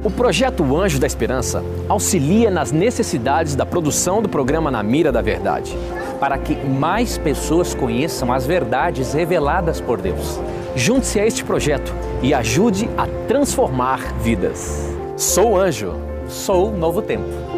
O Projeto Anjo da Esperança auxilia nas necessidades da produção do programa Na Mira da Verdade, para que mais pessoas conheçam as verdades reveladas por Deus. Junte-se a este projeto e ajude a transformar vidas. Sou Anjo. Sou Novo Tempo.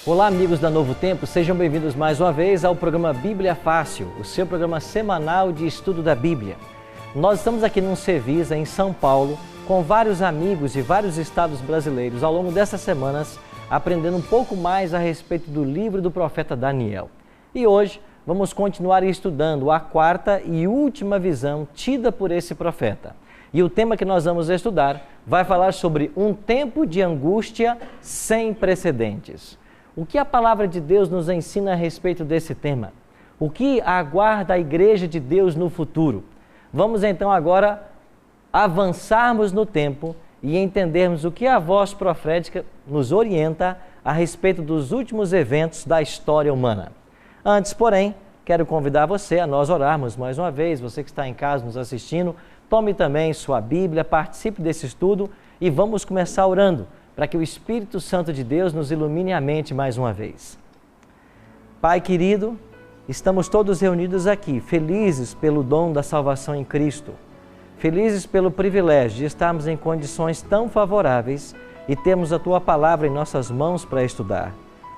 Olá, amigos da Novo Tempo, sejam bem-vindos mais uma vez ao programa Bíblia Fácil, o seu programa semanal de estudo da Bíblia. Nós estamos aqui num Cevisa, em São Paulo, com vários amigos de vários estados brasileiros ao longo dessas semanas, aprendendo um pouco mais a respeito do livro do profeta Daniel. E hoje vamos continuar estudando a quarta e última visão tida por esse profeta. E o tema que nós vamos estudar vai falar sobre um tempo de angústia sem precedentes. O que a palavra de Deus nos ensina a respeito desse tema? O que aguarda a Igreja de Deus no futuro? Vamos então agora avançarmos no tempo e entendermos o que a voz profética nos orienta a respeito dos últimos eventos da história humana. Antes, porém, quero convidar você a nós orarmos mais uma vez. Você que está em casa nos assistindo, tome também sua Bíblia, participe desse estudo e vamos começar orando, para que o Espírito Santo de Deus nos ilumine a mente mais uma vez. Pai querido, estamos todos reunidos aqui, felizes pelo dom da salvação em Cristo, felizes pelo privilégio de estarmos em condições tão favoráveis e termos a Tua Palavra em nossas mãos para estudar.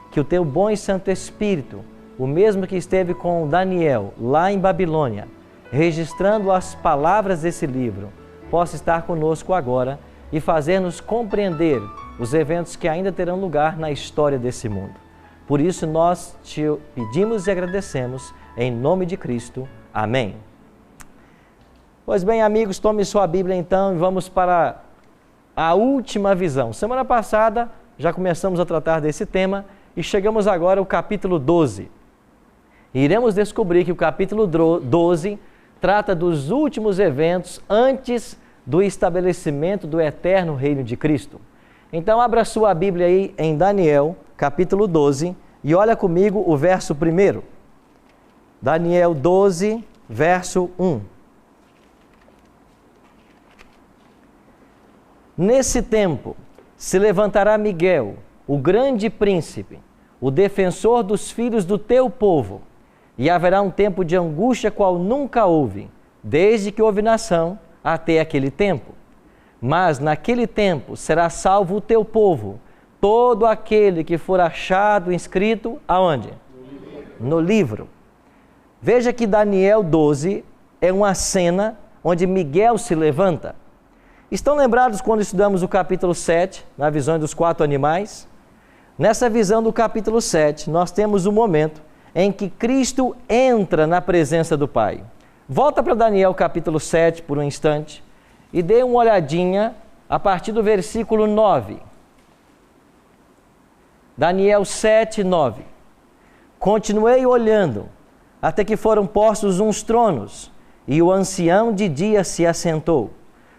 Que o Teu bom e Santo Espírito, o mesmo que esteve com Daniel lá em Babilônia, registrando as palavras desse livro, possa estar conosco agora e fazer-nos compreender os eventos que ainda terão lugar na história desse mundo. Por isso nós te pedimos e agradecemos, em nome de Cristo. Amém. Pois bem, amigos, tome sua Bíblia então e vamos para a última visão. Semana passada já começamos a tratar desse tema e chegamos agora ao capítulo 12. Iremos descobrir que o capítulo 12 trata dos últimos eventos antes do estabelecimento do eterno reino de Cristo. Então, abra sua Bíblia aí em Daniel, capítulo 12, e olha comigo o verso 1. Daniel 12, verso 1. Nesse tempo se levantará Miguel, o grande príncipe, o defensor dos filhos do teu povo, e haverá um tempo de angústia qual nunca houve, desde que houve nação até aquele tempo. Mas naquele tempo será salvo o teu povo, todo aquele que for achado inscrito aonde? No livro. Veja que Daniel 12 é uma cena onde Miguel se levanta. Estão lembrados quando estudamos o capítulo 7, na visão dos 4 animais? Nessa visão do capítulo 7, nós temos um momento em que Cristo entra na presença do Pai. Volta para Daniel capítulo 7 por um instante e dê uma olhadinha a partir do versículo 9. Daniel 7, 9. Continuei olhando, até que foram postos uns tronos, e o ancião de dia se assentou.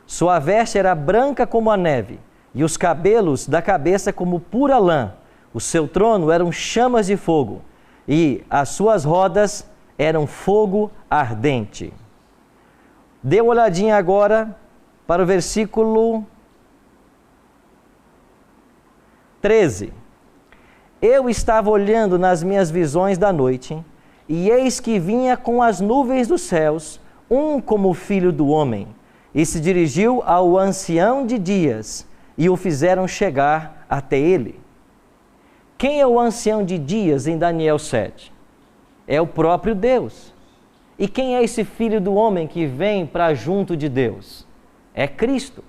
Sua veste era branca como a neve, e os cabelos da cabeça como pura lã. O seu trono eram chamas de fogo, e as suas rodas eram fogo ardente. Dê uma olhadinha agora para o versículo 13. Eu estava olhando nas minhas visões da noite, e eis que vinha com as nuvens dos céus, um como o filho do homem, e se dirigiu ao ancião de dias, e o fizeram chegar até ele. Quem é o ancião de dias em Daniel 7? É o próprio Deus. E quem é esse filho do homem que vem para junto de Deus? É Cristo.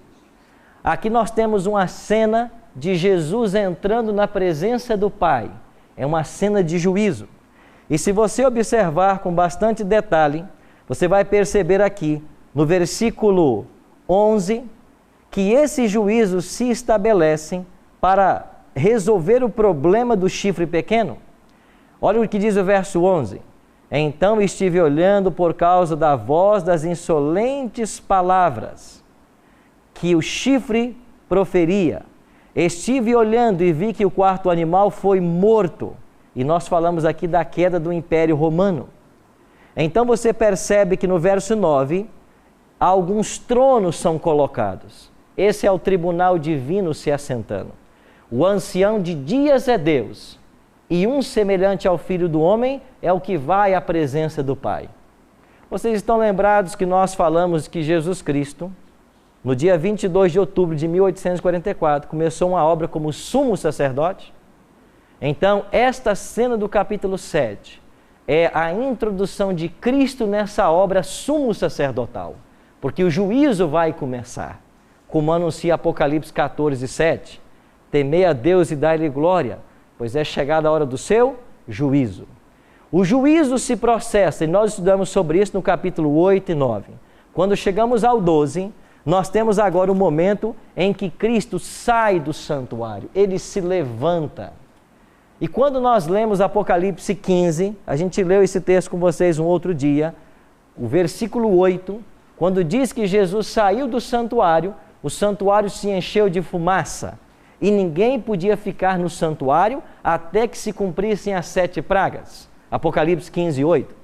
Aqui nós temos uma cena de Jesus entrando na presença do Pai. É uma cena de juízo. E se você observar com bastante detalhe, você vai perceber aqui, no versículo 11, que esses juízos se estabelecem para resolver o problema do chifre pequeno. Olha o que diz o verso 11. Então estive olhando por causa da voz das insolentes palavras que o chifre proferia. Estive olhando e vi que o quarto animal foi morto. E nós falamos aqui da queda do Império Romano. Então você percebe que no verso 9, alguns tronos são colocados. Esse é o tribunal divino se assentando. O ancião de dias é Deus, e um semelhante ao Filho do Homem é o que vai à presença do Pai. Vocês estão lembrados que nós falamos que Jesus Cristo, no dia 22 de outubro de 1844, começou uma obra como sumo sacerdote? Então, esta cena do capítulo 7 é a introdução de Cristo nessa obra sumo sacerdotal, porque o juízo vai começar, como anuncia Apocalipse 14, 7. Temei a Deus e dai-lhe glória, pois é chegada a hora do seu juízo. O juízo se processa, e nós estudamos sobre isso no capítulo 8 e 9. Quando chegamos ao 12, nós temos agora o momento em que Cristo sai do santuário, ele se levanta. E quando nós lemos Apocalipse 15, a gente leu esse texto com vocês um outro dia, o versículo 8, quando diz que Jesus saiu do santuário, o santuário se encheu de fumaça e ninguém podia ficar no santuário até que se cumprissem as 7 pragas. Apocalipse 15, 8.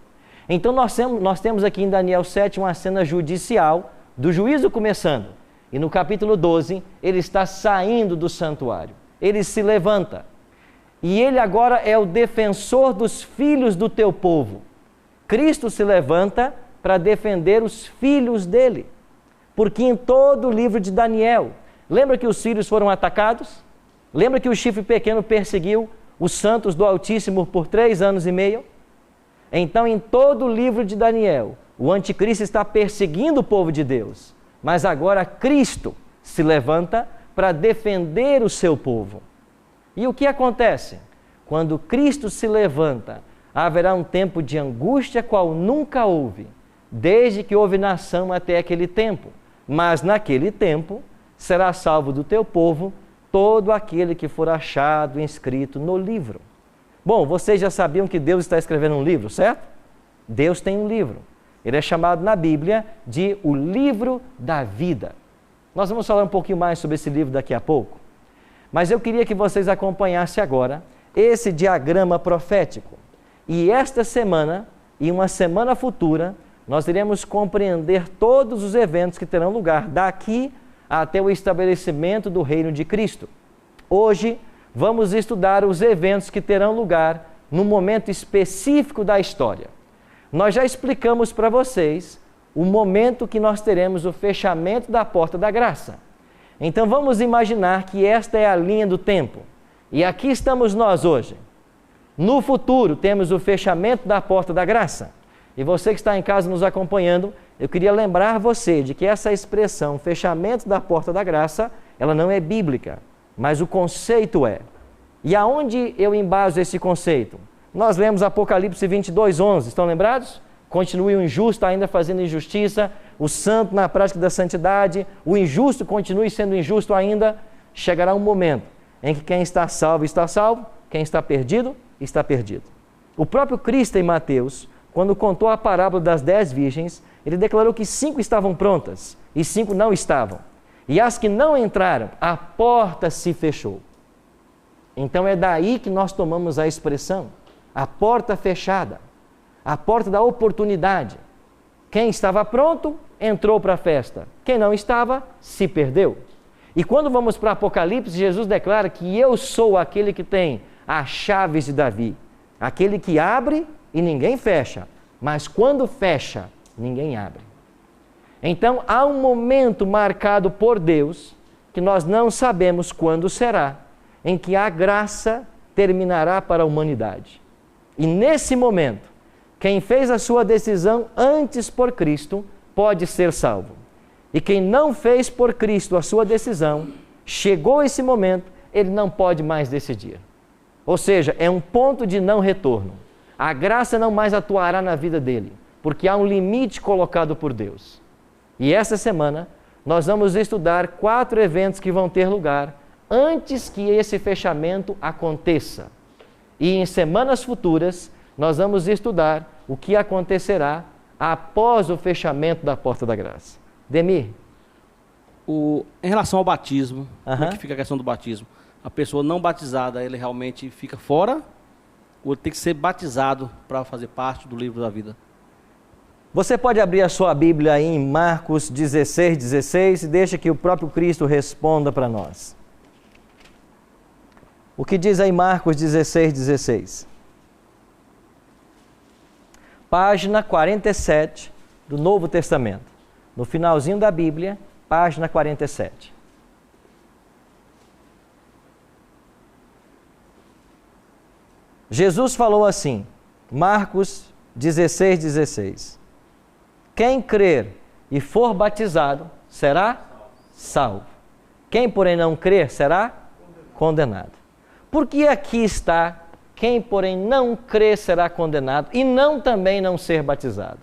Então nós temos aqui em Daniel 7 uma cena judicial do juízo começando. E no capítulo 12, ele está saindo do santuário. Ele se levanta. E ele agora é o defensor dos filhos do teu povo. Cristo se levanta para defender os filhos dele. Porque em todo o livro de Daniel, lembra que os filhos foram atacados? Lembra que o chifre pequeno perseguiu os santos do Altíssimo por 3 anos e meio? Então, em todo o livro de Daniel, o anticristo está perseguindo o povo de Deus. Mas agora Cristo se levanta para defender o seu povo. E o que acontece? Quando Cristo se levanta, haverá um tempo de angústia qual nunca houve, desde que houve nação até aquele tempo. Mas naquele tempo será salvo do teu povo todo aquele que for achado inscrito no livro. Bom, vocês já sabiam que Deus está escrevendo um livro, certo? Deus tem um livro. Ele é chamado na Bíblia de o livro da vida. Nós vamos falar um pouquinho mais sobre esse livro daqui a pouco. Mas eu queria que vocês acompanhassem agora esse diagrama profético. E esta semana e uma semana futura, nós iremos compreender todos os eventos que terão lugar daqui até o estabelecimento do reino de Cristo. Hoje, vamos estudar os eventos que terão lugar num momento específico da história. Nós já explicamos para vocês o momento que nós teremos o fechamento da porta da graça. Então vamos imaginar que esta é a linha do tempo. E aqui estamos nós hoje. No futuro temos o fechamento da porta da graça. E você que está em casa nos acompanhando, eu queria lembrar você de que essa expressão, fechamento da porta da graça, ela não é bíblica, mas o conceito é. E aonde eu embaso esse conceito? Nós lemos Apocalipse 22, 11, estão lembrados? Continue o injusto ainda fazendo injustiça, o santo na prática da santidade, o injusto continue sendo injusto ainda. Chegará um momento em que quem está salvo, quem está perdido, está perdido. O próprio Cristo em Mateus, quando contou a parábola das 10 virgens, ele declarou que 5 estavam prontas e 5 não estavam. E as que não entraram, a porta se fechou. Então é daí que nós tomamos a expressão, a porta fechada, a porta da oportunidade. Quem estava pronto, entrou para a festa. Quem não estava, se perdeu. E quando vamos para Apocalipse, Jesus declara que eu sou aquele que tem as chaves de Davi, aquele que abre e ninguém fecha, mas quando fecha, ninguém abre. Então há um momento marcado por Deus, que nós não sabemos quando será, em que a graça terminará para a humanidade. E nesse momento, quem fez a sua decisão antes por Cristo pode ser salvo. E quem não fez por Cristo a sua decisão, chegou esse momento, ele não pode mais decidir. Ou seja, é um ponto de não retorno. A graça não mais atuará na vida dele, porque há um limite colocado por Deus. E essa semana nós vamos estudar 4 eventos que vão ter lugar antes que esse fechamento aconteça. E em semanas futuras nós vamos estudar o que acontecerá após o fechamento da porta da graça. Demir? Em relação ao batismo, como é que fica a questão do batismo? A pessoa não batizada, ele realmente fica fora? Ou ele tem que ser batizado para fazer parte do livro da vida? Você pode abrir a sua Bíblia aí em Marcos 16:16 e deixa que o próprio Cristo responda para nós. O que diz aí Marcos 16:16? Página 47 do Novo Testamento. No finalzinho da Bíblia, página 47. Jesus falou assim, Marcos 16:16. Quem crer e for batizado será salvo. Quem, porém, não crer será condenado. Por que aqui está, quem, porém, não crer será condenado e não também não ser batizado?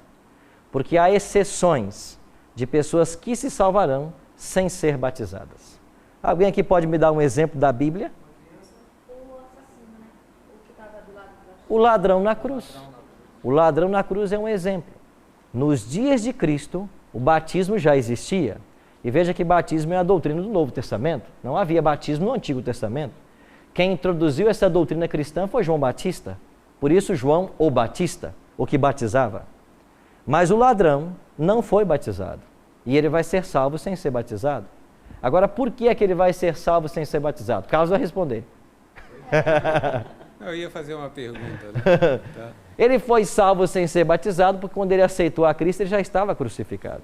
Porque há exceções de pessoas que se salvarão sem ser batizadas. Alguém aqui pode me dar um exemplo da Bíblia? O ladrão na cruz. O ladrão na cruz é um exemplo. Nos dias de Cristo, o batismo já existia. E veja que batismo é a doutrina do Novo Testamento. Não havia batismo no Antigo Testamento. Quem introduziu essa doutrina cristã foi João Batista. Por isso, João, o Batista, o que batizava. Mas o ladrão não foi batizado. E ele vai ser salvo sem ser batizado. Agora, por que é que ele vai ser salvo sem ser batizado? Carlos vai responder. Eu ia fazer uma pergunta, né? Tá. Ele foi salvo sem ser batizado porque quando ele aceitou a Cristo, ele já estava crucificado.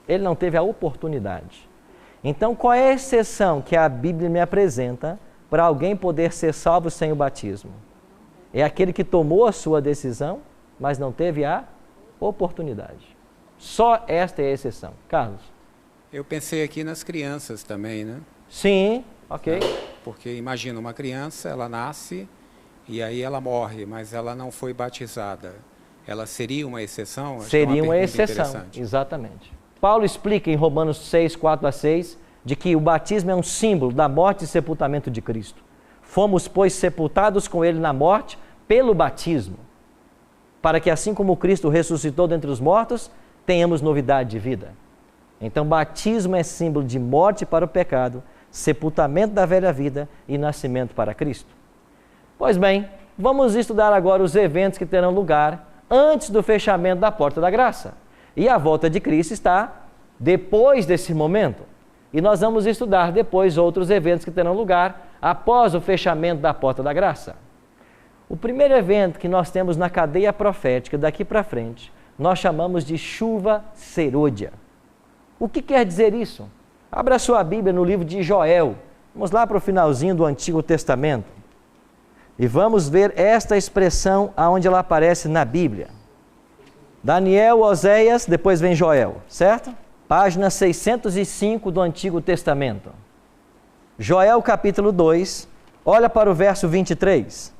Ele não teve a oportunidade. Então, qual é a exceção que a Bíblia me apresenta para alguém poder ser salvo sem o batismo? É aquele que tomou a sua decisão, mas não teve a oportunidade. Só esta é a exceção. Carlos? Eu pensei aqui nas crianças também, né? Sim, ok. Porque imagina uma criança, ela nasce e aí ela morre, mas ela não foi batizada. Ela seria uma exceção? Acho seria que é uma exceção, exatamente. Paulo explica em Romanos 6, 4-6, de que o batismo é um símbolo da morte e sepultamento de Cristo. Fomos, pois, sepultados com ele na morte pelo batismo, para que assim como Cristo ressuscitou dentre os mortos, tenhamos novidade de vida. Então, batismo é símbolo de morte para o pecado, sepultamento da velha vida e nascimento para Cristo. Pois bem, vamos estudar agora os eventos que terão lugar antes do fechamento da porta da graça. E a volta de Cristo está depois desse momento. E nós vamos estudar depois outros eventos que terão lugar após o fechamento da porta da graça. O primeiro evento que nós temos na cadeia profética daqui para frente, nós chamamos de chuva serôdia. O que quer dizer isso? Abra a sua Bíblia no livro de Joel. Vamos lá para o finalzinho do Antigo Testamento. E vamos ver esta expressão aonde ela aparece na Bíblia. Daniel, Oséias, depois vem Joel, certo? Página 605 do Antigo Testamento. Joel capítulo 2, olha para o verso 23.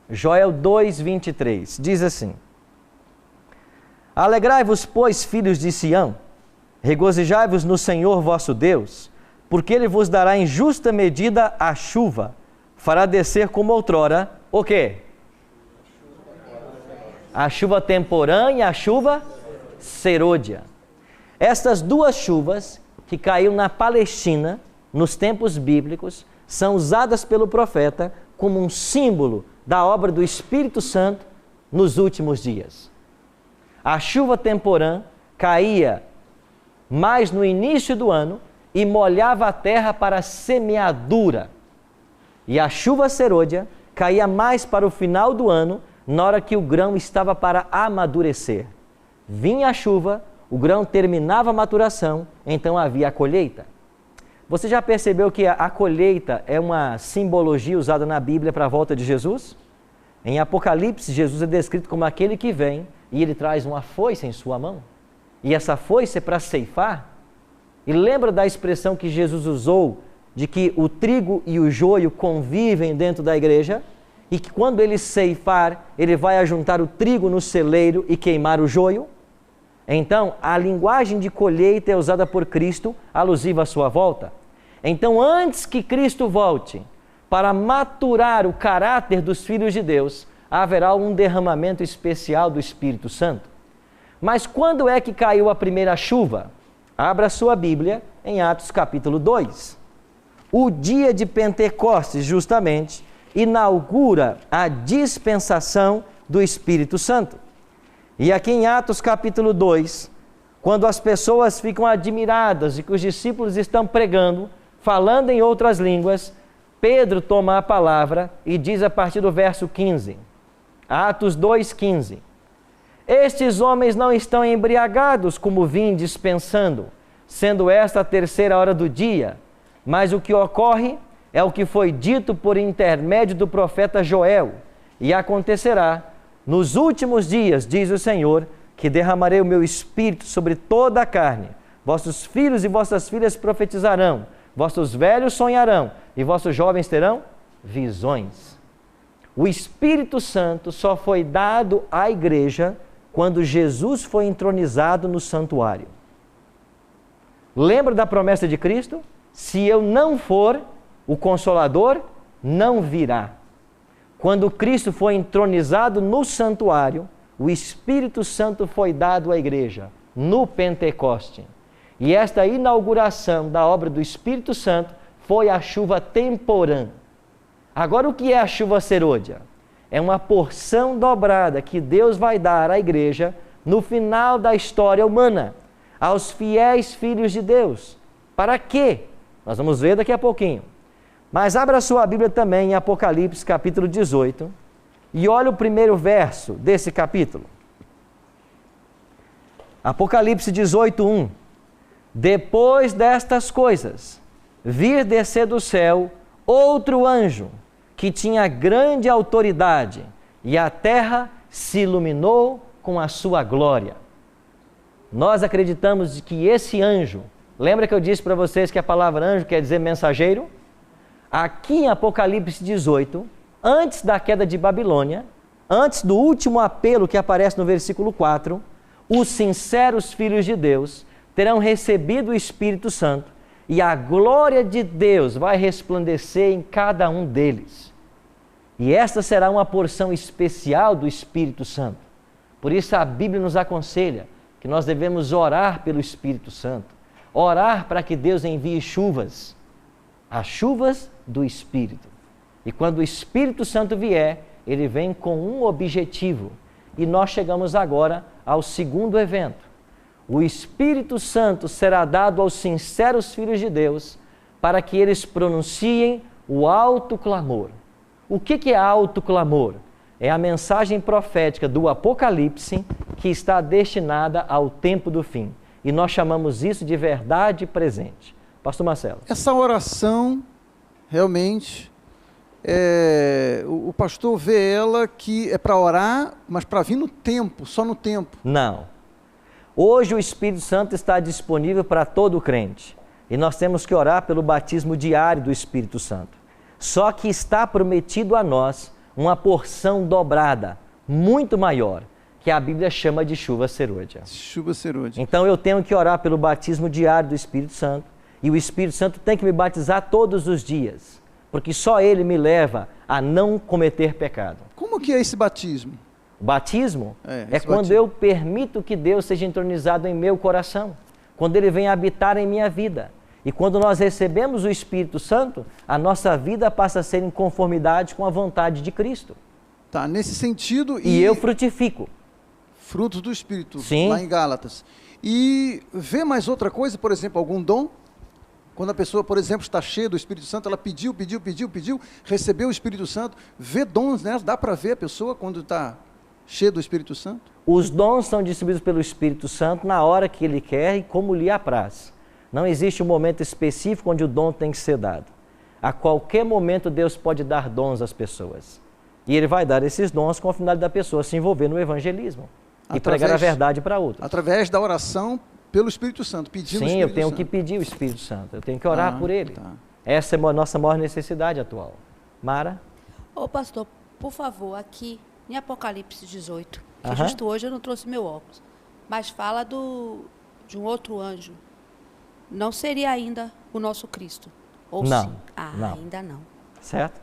Joel 2, 23, diz assim: Alegrai-vos, pois, filhos de Sião, regozijai-vos no Senhor vosso Deus, porque Ele vos dará em justa medida a chuva, fará descer como outrora, o quê? A chuva temporã e a chuva serôdia. Estas duas chuvas que caíram na Palestina, nos tempos bíblicos, são usadas pelo profeta como um símbolo da obra do Espírito Santo nos últimos dias. A chuva temporã caía mais no início do ano e molhava a terra para a semeadura. E a chuva serôdia caía mais para o final do ano, na hora que o grão estava para amadurecer. Vinha a chuva, o grão terminava a maturação, então havia a colheita. Você já percebeu que a colheita é uma simbologia usada na Bíblia para a volta de Jesus? Em Apocalipse, Jesus é descrito como aquele que vem e ele traz uma foice em sua mão. E essa foice é para ceifar. E lembra da expressão que Jesus usou de que o trigo e o joio convivem dentro da igreja e que quando ele ceifar, ele vai ajuntar o trigo no celeiro e queimar o joio? Então, a linguagem de colheita é usada por Cristo, alusiva à sua volta. Então, antes que Cristo volte, para maturar o caráter dos filhos de Deus, haverá um derramamento especial do Espírito Santo. Mas quando é que caiu a primeira chuva? Abra sua Bíblia em Atos capítulo 2. O dia de Pentecostes, justamente, inaugura a dispensação do Espírito Santo. E aqui em Atos capítulo 2, quando as pessoas ficam admiradas e que os discípulos estão pregando, falando em outras línguas, Pedro toma a palavra e diz a partir do verso 15, Atos 2,15: Estes homens não estão embriagados como vim dispensando, sendo esta a terceira hora do dia, mas o que ocorre é o que foi dito por intermédio do profeta Joel, e acontecerá nos últimos dias, diz o Senhor, que derramarei o meu espírito sobre toda a carne. Vossos filhos e vossas filhas profetizarão, vossos velhos sonharão e vossos jovens terão visões. O Espírito Santo só foi dado à igreja quando Jesus foi entronizado no santuário. Lembra da promessa de Cristo? Se eu não for, o Consolador não virá. Quando Cristo foi entronizado no santuário, o Espírito Santo foi dado à igreja, no Pentecoste. E esta inauguração da obra do Espírito Santo foi a chuva temporã. Agora, o que é a chuva serôdia? É uma porção dobrada que Deus vai dar à igreja no final da história humana, aos fiéis filhos de Deus. Para quê? Nós vamos ver daqui a pouquinho. Mas abra sua Bíblia também em Apocalipse capítulo 18 e olha o primeiro verso desse capítulo. Apocalipse 18:1. Depois destas coisas, vi descer do céu outro anjo, que tinha grande autoridade, e a terra se iluminou com a sua glória. Nós acreditamos que esse anjo, lembra que eu disse para vocês que a palavra anjo quer dizer mensageiro? Aqui em Apocalipse 18, antes da queda de Babilônia, antes do último apelo que aparece no versículo 4, os sinceros filhos de Deus terão recebido o Espírito Santo e a glória de Deus vai resplandecer em cada um deles. E esta será uma porção especial do Espírito Santo. Por isso a Bíblia nos aconselha que nós devemos orar pelo Espírito Santo, orar para que Deus envie chuvas, as chuvas do Espírito. E quando o Espírito Santo vier, ele vem com um objetivo. E nós chegamos agora ao segundo evento. O Espírito Santo será dado aos sinceros filhos de Deus para que eles pronunciem o alto clamor. O que é alto clamor? É a mensagem profética do Apocalipse que está destinada ao tempo do fim. E nós chamamos isso de verdade presente. Pastor Marcelo. Essa oração, realmente, o pastor vê ela que é para orar, mas para vir no tempo, só no tempo. Não. Hoje o Espírito Santo está disponível para todo crente. E nós temos que orar pelo batismo diário do Espírito Santo. Só que está prometido a nós uma porção dobrada, muito maior, que a Bíblia chama de chuva serôdia. Chuva serôdia. Então eu tenho que orar pelo batismo diário do Espírito Santo. E o Espírito Santo tem que me batizar todos os dias, porque só Ele me leva a não cometer pecado. Como que é esse batismo? O batismo é quando eu permito que Deus seja entronizado em meu coração, quando Ele vem habitar em minha vida. E quando nós recebemos o Espírito Santo, a nossa vida passa a ser em conformidade com a vontade de Cristo. Tá, nesse sentido... E eu frutifico. Frutos do Espírito, sim, lá em Gálatas. E vê mais outra coisa, por exemplo, algum dom? Quando a pessoa, por exemplo, está cheia do Espírito Santo, ela pediu, recebeu o Espírito Santo, vê dons nela, dá para ver a pessoa quando está cheia do Espírito Santo? Os dons são distribuídos pelo Espírito Santo na hora que Ele quer e como lhe apraz. Não existe um momento específico onde o dom tem que ser dado. A qualquer momento Deus pode dar dons às pessoas. E Ele vai dar esses dons com a finalidade da pessoa se envolver no evangelismo e pregar a verdade para outros. Através da oração pelo Espírito Santo, pedindo o Espírito Santo. Sim, eu tenho que pedir o Espírito Santo, eu tenho que orar por Ele. Tá. Essa é a nossa maior necessidade atual. Mara? Ô pastor, por favor, aqui em Apocalipse 18, que justo hoje eu não trouxe meu óculos, Mas fala de um outro anjo. Não seria ainda o nosso Cristo? Ou não, sim? não. Ainda não. Certo?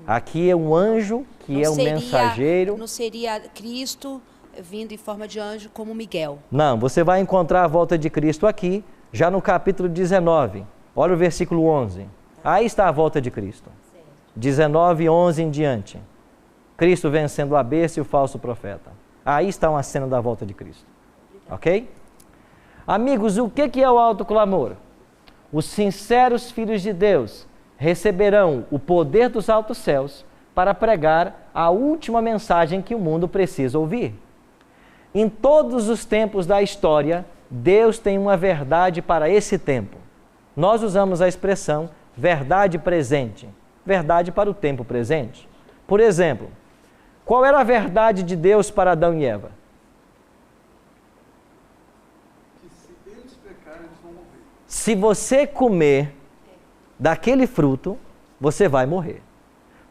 Aqui é um anjo que Não é um seria- mensageiro. Não seria Cristo vindo em forma de anjo como Miguel. Não, você vai encontrar a volta de Cristo aqui, já no capítulo 19. Olha o versículo 11. Aí está a volta de Cristo. 19, 11 em diante. Cristo vencendo a besta e o falso profeta. Aí está uma cena da volta de Cristo. Ok? Amigos, o que é o alto clamor? Os sinceros filhos de Deus receberão o poder dos altos céus para pregar a última mensagem que o mundo precisa ouvir. Em todos os tempos da história, Deus tem uma verdade para esse tempo. Nós usamos a expressão verdade presente, verdade para o tempo presente. Por exemplo, qual era a verdade de Deus para Adão e Eva? Que se eles pecarem, eles vão morrer. Se você comer daquele fruto, você vai morrer.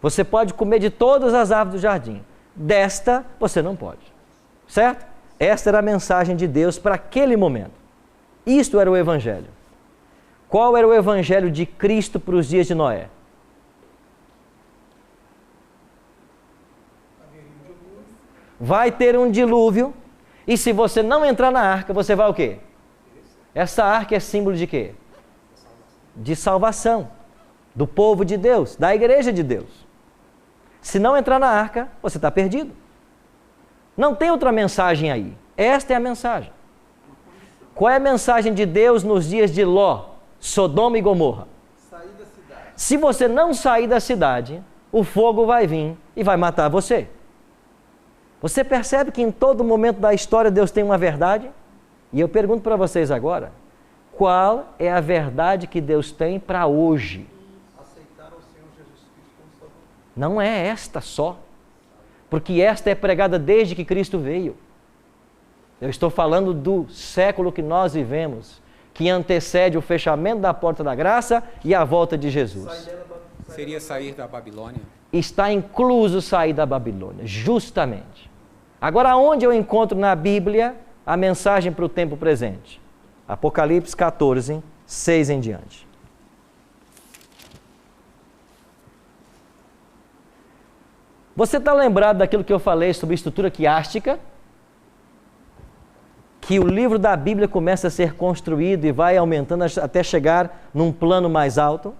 Você pode comer de todas as árvores do jardim. Desta, você não pode. Certo? Esta era a mensagem de Deus para aquele momento. Isto era o Evangelho. Qual era o Evangelho de Cristo para os dias de Noé? Vai ter um dilúvio, e se você não entrar na arca, você vai o quê? Essa arca é símbolo de quê? De salvação, do povo de Deus, da igreja de Deus. Se não entrar na arca, você está perdido. Não tem outra mensagem aí. Esta é a mensagem. Qual é a mensagem de Deus nos dias de Ló, Sodoma e Gomorra? Sair da cidade. Se você não sair da cidade, o fogo vai vir e vai matar você. Você percebe que em todo momento da história Deus tem uma verdade? E eu pergunto para vocês agora, qual é a verdade que Deus tem para hoje? Aceitar o Senhor Jesus Cristo como Salvador. Não é esta só, porque esta é pregada desde que Cristo veio. Eu estou falando do século que nós vivemos, que antecede o fechamento da porta da graça e a volta de Jesus. Seria sair da Babilônia? Está incluso sair da Babilônia, justamente. Agora, onde eu encontro na Bíblia a mensagem para o tempo presente? Apocalipse 14, 6 em diante. Você está lembrado daquilo que eu falei sobre estrutura quiástica? Que o livro da Bíblia começa a ser construído e vai aumentando até chegar num plano mais alto?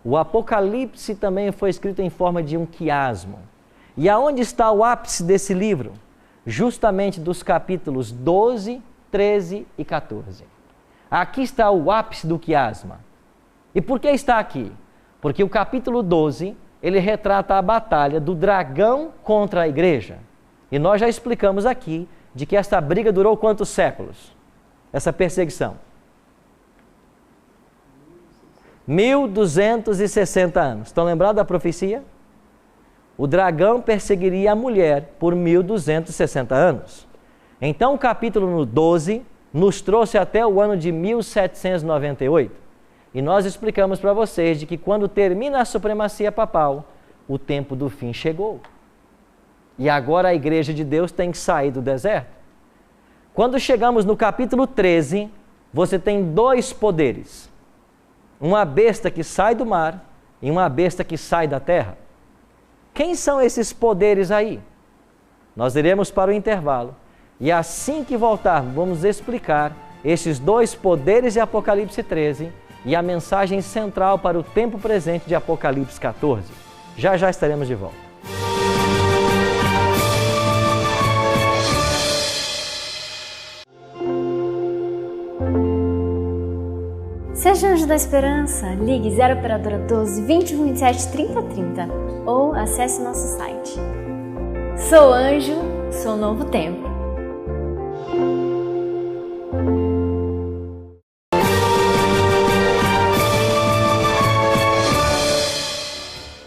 O Apocalipse também foi escrito em forma de um quiasmo. E aonde está o ápice desse livro? Justamente dos capítulos 12, 13 e 14. Aqui está o ápice do quiasma. E por que está aqui? Porque o capítulo 12, ele retrata a batalha do dragão contra a igreja. E nós já explicamos aqui de que esta briga durou quantos séculos? Essa perseguição? 1260 anos. Estão lembrados da profecia? O dragão perseguiria a mulher por 1260 anos. Então o capítulo 12 nos trouxe até o ano de 1798. E nós explicamos para vocês de que quando termina a supremacia papal, o tempo do fim chegou. E agora a igreja de Deus tem que sair do deserto. Quando chegamos no capítulo 13, você tem dois poderes. Uma besta que sai do mar e uma besta que sai da terra. Quem são esses poderes aí? Nós iremos para o intervalo e assim que voltarmos, vamos explicar esses dois poderes de Apocalipse 13 e a mensagem central para o tempo presente de Apocalipse 14. Já já estaremos de volta. Seja Anjo da Esperança, ligue 0 operadora 12 21 27 30 30 ou acesse nosso site. Sou anjo, sou novo tempo.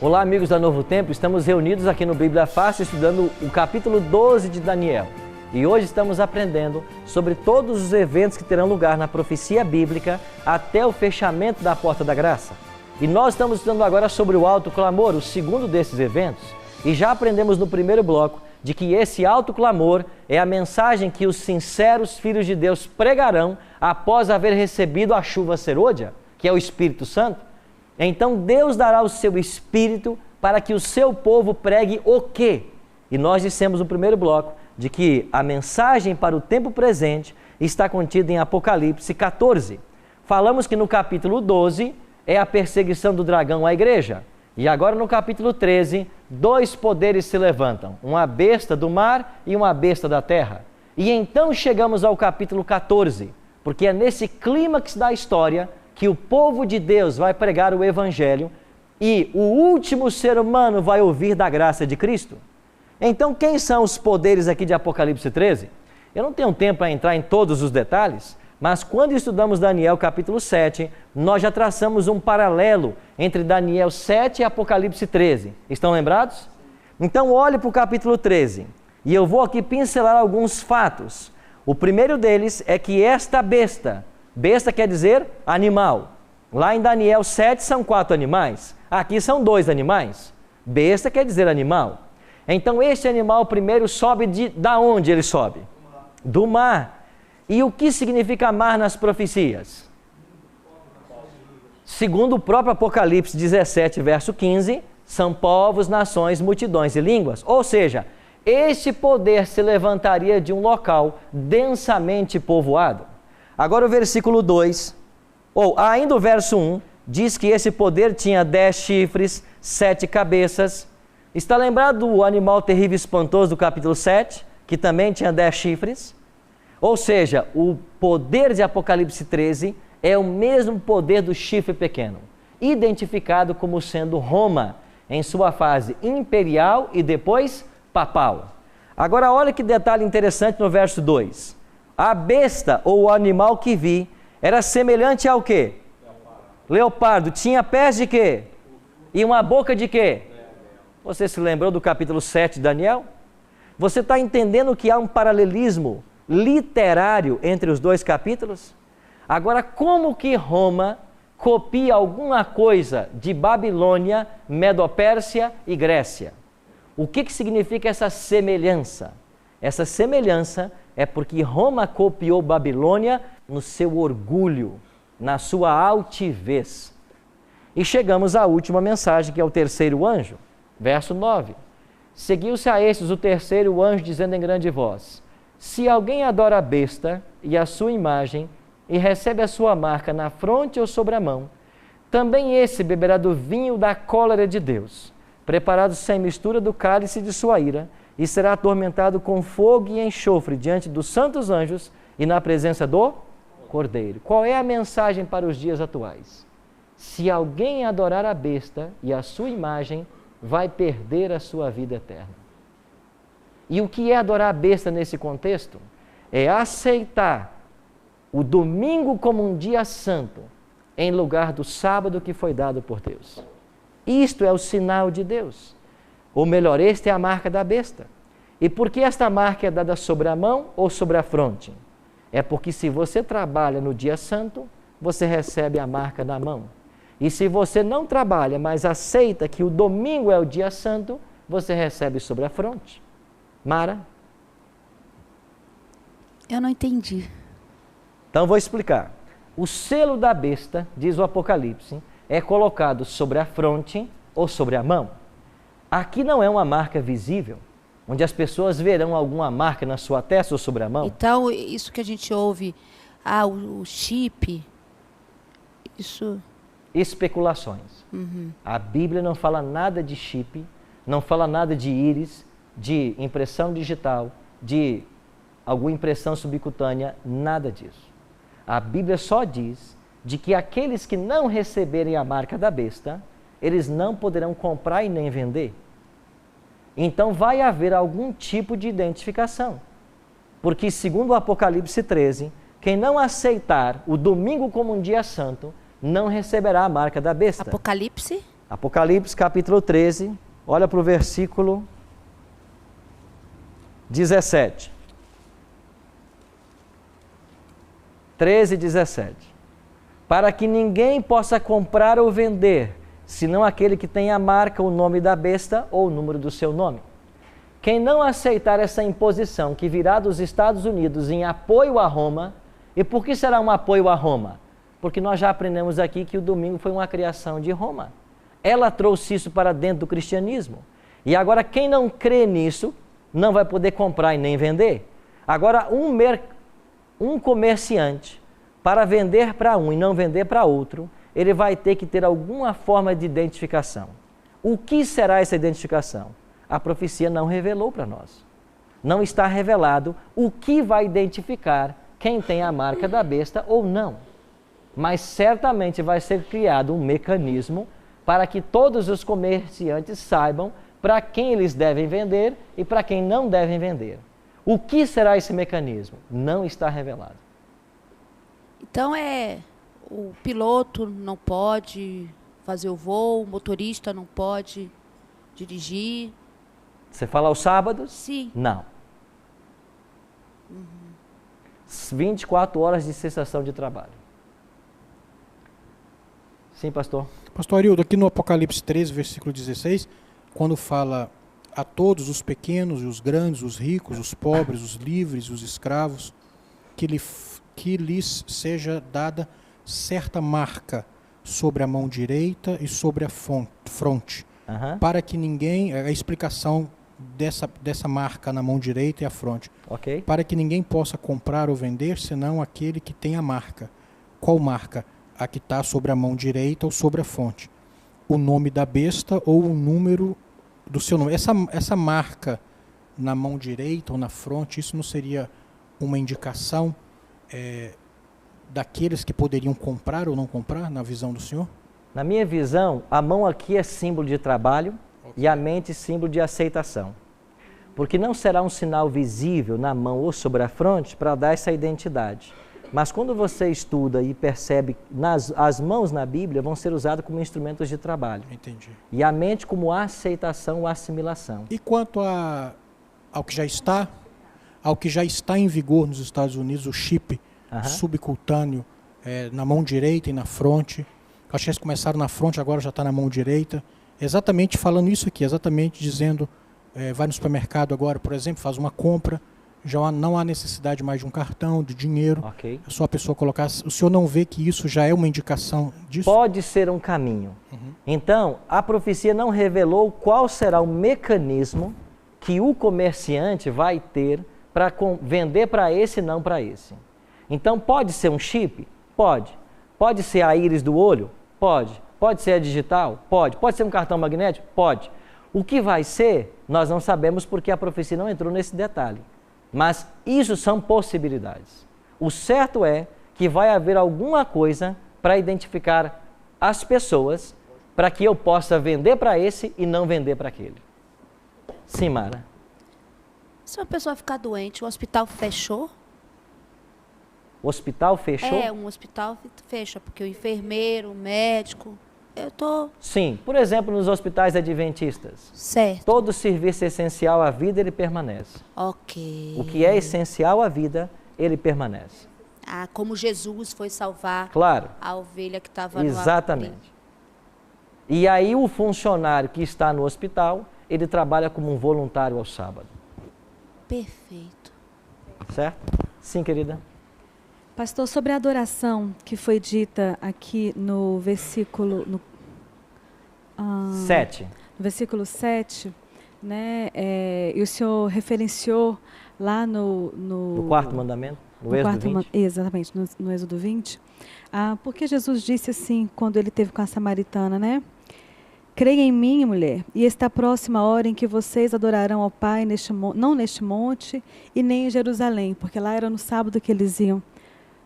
Olá, amigos da Novo Tempo, estamos reunidos aqui no Bíblia Fácil estudando o capítulo 12 de Daniel. E hoje estamos aprendendo sobre todos os eventos que terão lugar na profecia bíblica até o fechamento da Porta da Graça. E nós estamos estudando agora sobre o alto clamor, o segundo desses eventos. E já aprendemos no primeiro bloco de que esse alto clamor é a mensagem que os sinceros filhos de Deus pregarão após haver recebido a chuva serôdia, que é o Espírito Santo. Então Deus dará o seu Espírito para que o seu povo pregue o quê? E nós dissemos no primeiro bloco de que a mensagem para o tempo presente está contida em Apocalipse 14. Falamos que no capítulo 12 é a perseguição do dragão à igreja. E agora no capítulo 13, dois poderes se levantam, uma besta do mar e uma besta da terra. E então chegamos ao capítulo 14, porque é nesse clímax da história que o povo de Deus vai pregar o Evangelho e o último ser humano vai ouvir da graça de Cristo. Então quem são os poderes aqui de Apocalipse 13? Eu não tenho tempo para entrar em todos os detalhes, mas quando estudamos Daniel capítulo 7, nós já traçamos um paralelo entre Daniel 7 e Apocalipse 13. Estão lembrados? Então olhe para o capítulo 13 e eu vou aqui pincelar alguns fatos. O primeiro deles é que esta besta quer dizer animal. Lá em Daniel 7 são 4 animais, aqui são 2 animais. Besta quer dizer animal. Então este animal primeiro sobe da onde ele sobe? Do mar. E o que significa mar nas profecias? Segundo o próprio Apocalipse 17, verso 15, são povos, nações, multidões e línguas. Ou seja, este poder se levantaria de um local densamente povoado. Agora o versículo 2, ou ainda o verso 1, diz que esse poder tinha 10 chifres, 7 cabeças. Está lembrado do animal terrível e espantoso do capítulo 7, que também tinha 10 chifres? Ou seja, o poder de Apocalipse 13 é o mesmo poder do chifre pequeno, identificado como sendo Roma, em sua fase imperial e depois papal. Agora olha que detalhe interessante no verso 2. A besta ou o animal que vi era semelhante ao quê? Leopardo. Tinha pés de quê? E uma boca de quê? Você se lembrou do capítulo 7 de Daniel? Você está entendendo que há um paralelismo literário entre os dois capítulos? Agora, como que Roma copia alguma coisa de Babilônia, Medopérsia e Grécia? O que significa essa semelhança? Essa semelhança é porque Roma copiou Babilônia no seu orgulho, na sua altivez. E chegamos à última mensagem, que é o terceiro anjo, verso 9. Seguiu-se a estes o terceiro anjo, dizendo em grande voz: se alguém adora a besta e a sua imagem, e recebe a sua marca na fronte ou sobre a mão, também esse beberá do vinho da cólera de Deus, preparado sem mistura do cálice de sua ira, e será atormentado com fogo e enxofre diante dos santos anjos e na presença do Cordeiro. Qual é a mensagem para os dias atuais? Se alguém adorar a besta e a sua imagem, vai perder a sua vida eterna. E o que é adorar a besta nesse contexto? É aceitar o domingo como um dia santo, em lugar do sábado que foi dado por Deus. Isto é o sinal de Deus. Ou melhor, esta é a marca da besta. E por que esta marca é dada sobre a mão ou sobre a fronte? É porque se você trabalha no dia santo, você recebe a marca na mão. E se você não trabalha, mas aceita que o domingo é o dia santo, você recebe sobre a fronte. Mara? Eu não entendi. Então vou explicar. O selo da besta, diz o Apocalipse, é colocado sobre a fronte ou sobre a mão. Aqui não é uma marca visível, onde as pessoas verão alguma marca na sua testa ou sobre a mão. Então, isso que a gente ouve, o chip, isso... Especulações. A Bíblia não fala nada de chip, não fala nada de íris, de impressão digital, de alguma impressão subcutânea, nada disso. A Bíblia só diz de que aqueles que não receberem a marca da besta, eles não poderão comprar e nem vender. Então vai haver algum tipo de identificação. Porque segundo o Apocalipse 13, quem não aceitar o domingo como um dia santo, não receberá a marca da besta. Apocalipse? Apocalipse capítulo 13, olha para o versículo 17. 13 e 17. Para que ninguém possa comprar ou vender, senão aquele que tem a marca, o nome da besta ou o número do seu nome. Quem não aceitar essa imposição que virá dos Estados Unidos em apoio a Roma, e por que será um apoio a Roma? Porque nós já aprendemos aqui que o domingo foi uma criação de Roma. Ela trouxe isso para dentro do cristianismo. E agora quem não crê nisso, não vai poder comprar e nem vender. Agora um comerciante, para vender para um e não vender para outro, ele vai ter que ter alguma forma de identificação. O que será essa identificação? A profecia não revelou para nós. Não está revelado o que vai identificar quem tem a marca da besta ou não. Mas certamente vai ser criado um mecanismo para que todos os comerciantes saibam para quem eles devem vender e para quem não devem vender. O que será esse mecanismo? Não está revelado. Então o piloto não pode fazer o voo, o motorista não pode dirigir. Você fala aos sábados? Sim. Não. 24 horas de cessação de trabalho. Sim, pastor? Pastor Arildo, aqui no Apocalipse 13, versículo 16, quando fala a todos, os pequenos e os grandes, os ricos, os pobres, os livres, os escravos, que lhes seja dada certa marca sobre a mão direita e sobre a fronte, para que ninguém, a explicação dessa marca na mão direita e a fronte, para que ninguém possa comprar ou vender, senão aquele que tem a marca. Qual marca? A que está sobre a mão direita ou sobre a fronte. O nome da besta ou o número do seu nome. Essa marca na mão direita ou na fronte, isso não seria uma indicação daqueles que poderiam comprar ou não comprar, na visão do senhor? Na minha visão, a mão aqui é símbolo de trabalho e a mente símbolo de aceitação. Porque não será um sinal visível na mão ou sobre a fronte para dar essa identidade. Mas quando você estuda e percebe, as mãos na Bíblia vão ser usadas como instrumentos de trabalho. Entendi. E a mente como aceitação ou assimilação. E quanto ao que já está em vigor nos Estados Unidos, o chip subcutâneo na mão direita e na fronte. Acho que eles começaram na fronte, agora já está na mão direita. Exatamente falando isso aqui, exatamente dizendo, vai no supermercado agora, por exemplo, faz uma compra, já não há necessidade mais de um cartão, de dinheiro. É só a pessoa colocar. O senhor não vê que isso já é uma indicação disso? Pode ser um caminho. Então, a profecia não revelou qual será o mecanismo que o comerciante vai ter para vender para esse e não para esse. Então, pode ser um chip? Pode. Pode ser a íris do olho? Pode. Pode ser a digital? Pode. Pode ser um cartão magnético? Pode. O que vai ser, nós não sabemos porque a profecia não entrou nesse detalhe. Mas isso são possibilidades. O certo é que vai haver alguma coisa para identificar as pessoas para que eu possa vender para esse e não vender para aquele. Sim, Mara. Se uma pessoa ficar doente, o hospital fechou? O hospital fechou? Um hospital fecha, porque o enfermeiro, o médico... Sim, por exemplo, nos hospitais adventistas. Certo. Todo serviço essencial à vida, ele permanece. Ok. O que é essencial à vida, ele permanece. Como Jesus foi salvar a ovelha que estava no Exatamente. E aí o funcionário que está no hospital, ele trabalha como um voluntário ao sábado. Perfeito. Certo? Sim, querida. Pastor, sobre a adoração que foi dita aqui no versículo 7. No versículo 7, né? E o senhor referenciou lá no quarto mandamento, no Êxodo 20. Exatamente, no Êxodo 20. Porque Jesus disse assim, quando ele esteve com a samaritana, né? Creia em mim, mulher, e está próxima a hora em que vocês adorarão ao Pai, não neste monte e nem em Jerusalém, porque lá era no sábado que eles iam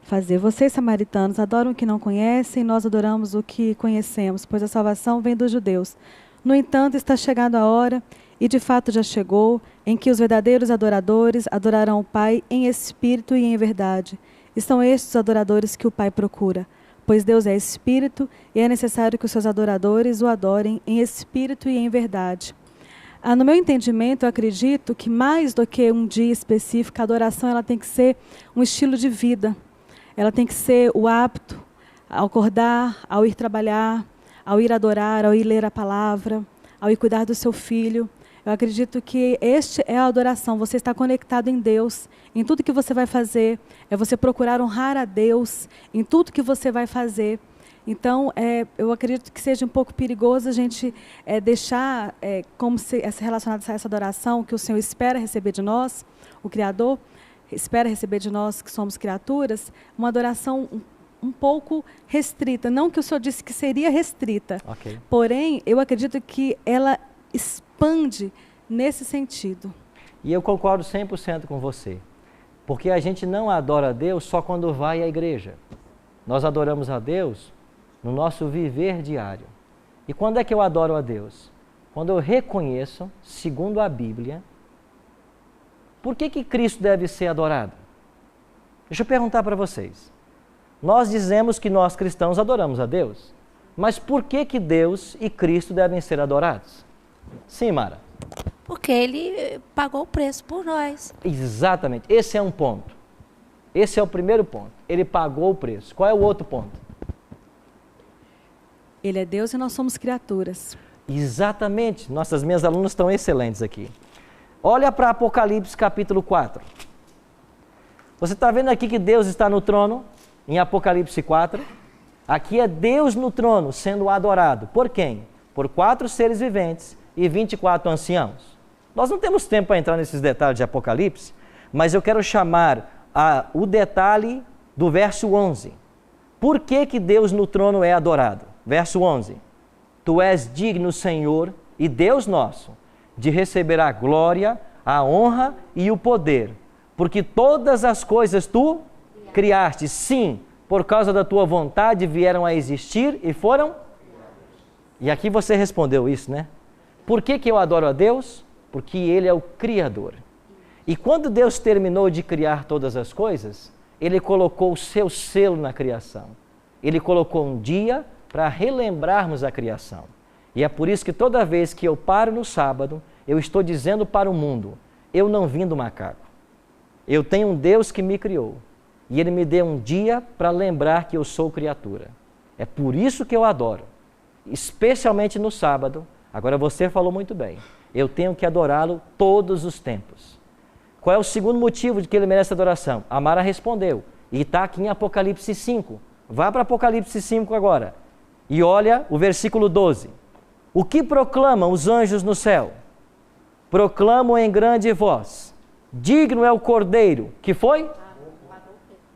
fazer. Vocês, samaritanos, adoram o que não conhecem, nós adoramos o que conhecemos, pois a salvação vem dos judeus. No entanto, está chegando a hora, e de fato já chegou, em que os verdadeiros adoradores adorarão o Pai em espírito e em verdade. E são estes os adoradores que o Pai procura, pois Deus é espírito e é necessário que os seus adoradores o adorem em espírito e em verdade. No meu entendimento, eu acredito que mais do que um dia específico, a adoração ela tem que ser um estilo de vida. Ela tem que ser o hábito ao acordar, ao ir trabalhar, ao ir adorar, ao ir ler a palavra, ao ir cuidar do seu filho. Eu acredito que este é a adoração. Você está conectado em Deus. Em tudo que você vai fazer, é você procurar honrar a Deus em tudo que você vai fazer. Então, eu acredito que seja um pouco perigoso a gente deixar, como se relacionado a essa adoração que o Senhor espera receber de nós, o Criador espera receber de nós que somos criaturas, uma adoração um pouco restrita. Não que o Senhor disse que seria restrita, okay. Porém, eu acredito que ela expande nesse sentido. E eu concordo 100% com você, porque a gente não adora a Deus só quando vai à igreja. Nós adoramos a Deus no nosso viver diário. E quando é que eu adoro a Deus? Quando eu reconheço, segundo a Bíblia, por que Cristo deve ser adorado? Deixa eu perguntar para vocês. Nós dizemos que nós cristãos adoramos a Deus, mas por que Deus e Cristo devem ser adorados? Sim, Mara. Porque Ele pagou o preço por nós. Exatamente. Esse é um ponto. Esse é o primeiro ponto. Ele pagou o preço. Qual é o outro ponto? Ele é Deus e nós somos criaturas. Exatamente. Nossas minhas alunas estão excelentes aqui. Olha para Apocalipse capítulo 4. Você está vendo aqui que Deus está no trono, em Apocalipse 4. Aqui é Deus no trono, sendo adorado. Por quem? Por 4 seres viventes e 24 anciãos. Nós não temos tempo para entrar nesses detalhes de Apocalipse, mas eu quero chamar o detalhe do verso 11. Por que Deus no trono é adorado? Verso 11. Tu és digno, Senhor, e Deus nosso, de receber a glória, a honra e o poder, porque todas as coisas tu criaste. Sim, por causa da tua vontade vieram a existir e foram. E aqui você respondeu isso, né? Por que eu adoro a Deus? Porque Ele é o Criador. E quando Deus terminou de criar todas as coisas, Ele colocou o seu selo na criação. Ele colocou um dia para relembrarmos a criação. E é por isso que toda vez que eu paro no sábado, eu estou dizendo para o mundo, eu não vim do macaco. Eu tenho um Deus que me criou. E Ele me deu um dia para lembrar que eu sou criatura. É por isso que eu adoro. Especialmente no sábado. Agora você falou muito bem. Eu tenho que adorá-lo todos os tempos. Qual é o segundo motivo de que Ele merece adoração? A Mara respondeu. E está aqui em Apocalipse 5. Vá para Apocalipse 5 agora. E olha o versículo 12. O que proclamam os anjos no céu? Proclamam em grande voz. Digno é o Cordeiro, que foi?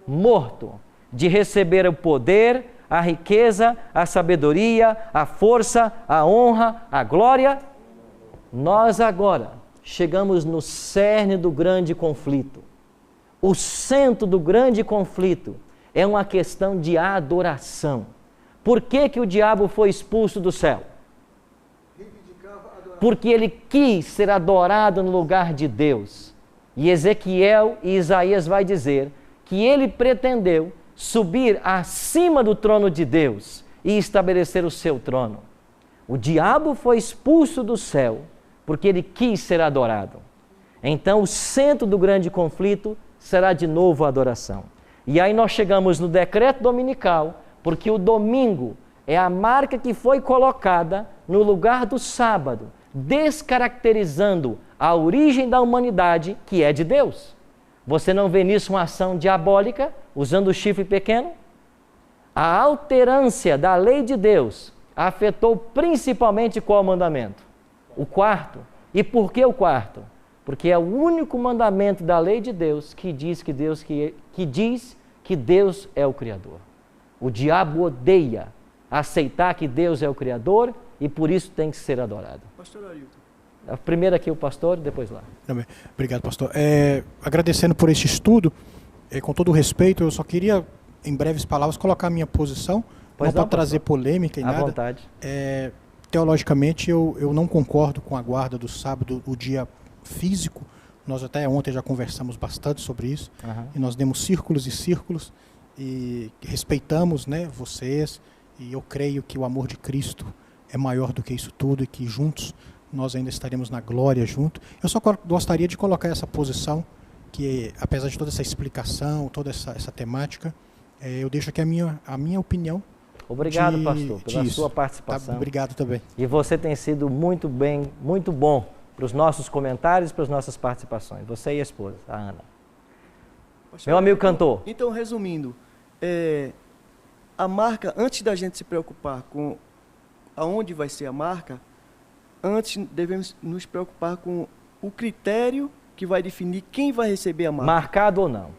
Morto, de receber o poder, a riqueza, a sabedoria, a força, a honra, a glória. Nós agora chegamos no cerne do grande conflito. O centro do grande conflito é uma questão de adoração. Por que o diabo foi expulso do céu? Porque ele quis ser adorado no lugar de Deus. E Ezequiel e Isaías vai dizer que ele pretendeu subir acima do trono de Deus e estabelecer o seu trono. O diabo foi expulso do céu porque ele quis ser adorado. Então o centro do grande conflito será de novo a adoração. E aí nós chegamos no decreto dominical, porque o domingo é a marca que foi colocada no lugar do sábado, descaracterizando a origem da humanidade, que é de Deus. Você não vê nisso uma ação diabólica, usando o chifre pequeno? A alterância da lei de Deus afetou principalmente qual mandamento? O 4. E por que o 4? Porque é o único mandamento da lei de Deus que diz que Deus é o Criador. O diabo odeia aceitar que Deus é o Criador e por isso tem que ser adorado. Pastor Ailton. Primeiro aqui o pastor, depois lá. Também. Obrigado, pastor. Agradecendo por este estudo, com todo o respeito, eu só queria, em breves palavras, colocar a minha posição, não para trazer polêmica e nada. À vontade. Teologicamente, eu não concordo com a guarda do sábado, o dia físico. Nós até ontem já conversamos bastante sobre isso, e nós demos círculos e círculos, e respeitamos, né, vocês, e eu creio que o amor de Cristo é maior do que isso tudo, e que juntos nós ainda estaremos na glória junto. Eu só gostaria de colocar essa posição, que apesar de toda essa explicação, toda essa temática, eu deixo aqui a minha opinião. Obrigado, pastor, pela sua participação. Obrigado também. E você tem sido muito bom para os nossos comentários, para as nossas participações. Você e a esposa, a Ana. Meu amigo cantor. Então, resumindo, a marca, antes da gente se preocupar com aonde vai ser a marca, antes devemos nos preocupar com o critério que vai definir quem vai receber a marca. Marcado ou não.